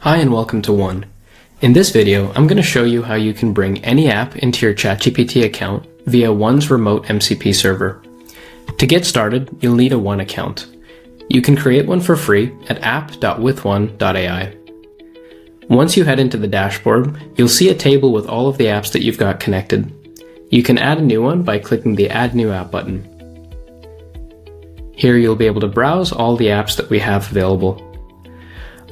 Hi and welcome to One. In this video, I'm going to show you how you can bring any app into your ChatGPT account via One's remote MCP server. To get started, you'll need a One account. You can create one for free at app.withone.ai. Once you head into the dashboard, you'll see a table with all of the apps that you've got connected. You can add a new one by clicking the Add New App button. Here you'll be able to browse all the apps that we have available.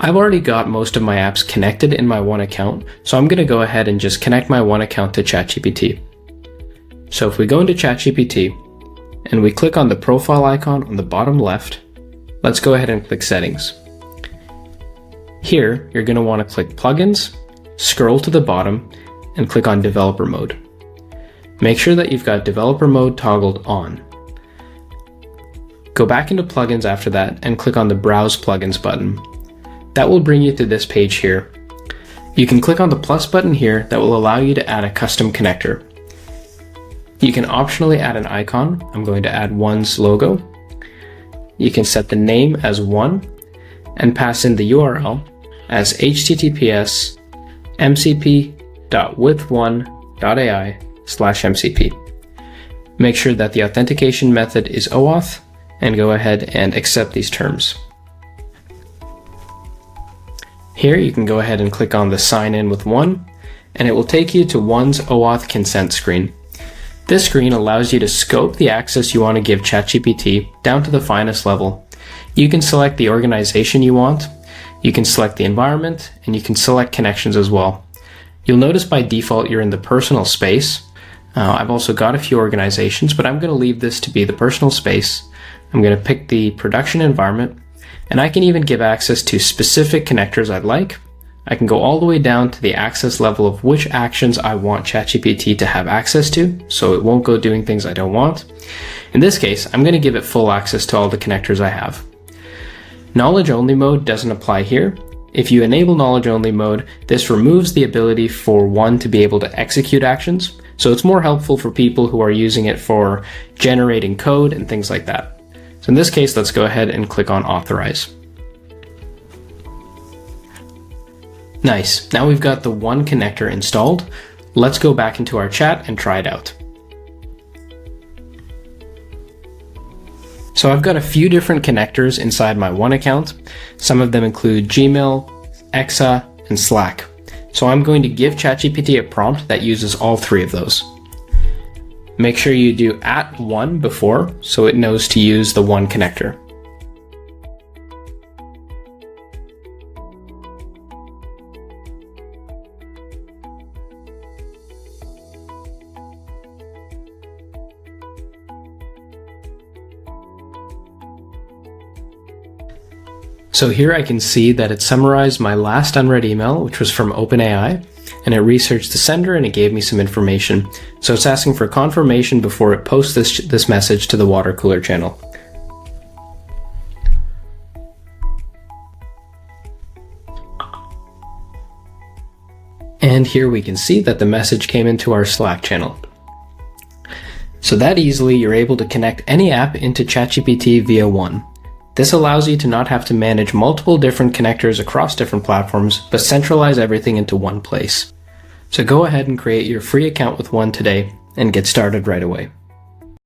I've already got most of my apps connected in my One account, so I'm going to go ahead and just connect my One account to ChatGPT. So if we go into ChatGPT and we click on the profile icon on the bottom left, let's go ahead and click Settings. Here, you're going to want to click Plugins, scroll to the bottom, and click on Developer Mode. Make sure that you've got Developer Mode toggled on. Go back into Plugins after that and click on the Browse Plugins button. That will bring you to this page here. You can click on the plus button here that will allow you to add a custom connector. You can optionally add an icon. I'm going to add One's logo. You can set the name as One and pass in the URL as https://mcp.withone.ai/mcp. Make sure that the authentication method is OAuth and go ahead and accept these terms. Here you can go ahead and click on the Sign In with One, and it will take you to One's OAuth consent screen. This screen allows you to scope the access you want to give ChatGPT down to the finest level. You can select the organization you want, you can select the environment, and you can select connections as well. You'll notice by default you're in the personal space. I've also got a few organizations, but I'm going to leave this to be the personal space. I'm going to pick the production environment, and I can even give access to specific connectors I'd like. I can go all the way down to the access level of which actions I want ChatGPT to have access to, so it won't go doing things I don't want. In this case, I'm going to give it full access to all the connectors I have. Knowledge only mode doesn't apply here. If you enable knowledge only mode, this removes the ability for One to be able to execute actions, so it's more helpful for people who are using it for generating code and things like that. So in this case, let's go ahead and click on authorize. Nice, now we've got the One connector installed. Let's go back into our chat and try it out. So I've got a few different connectors inside my One account. Some of them include Gmail, Exa, and Slack. So I'm going to give ChatGPT a prompt that uses all three of those. Make sure you do @One before, so it knows to use the One connector. So here I can see that it summarized my last unread email, which was from OpenAI, and it researched the sender and it gave me some information. So it's asking for confirmation before it posts this message to the water cooler channel. And here we can see that the message came into our Slack channel. So that easily you're able to connect any app into ChatGPT via One. This allows you to not have to manage multiple different connectors across different platforms, but centralize everything into one place. So go ahead and create your free account with One today and get started right away.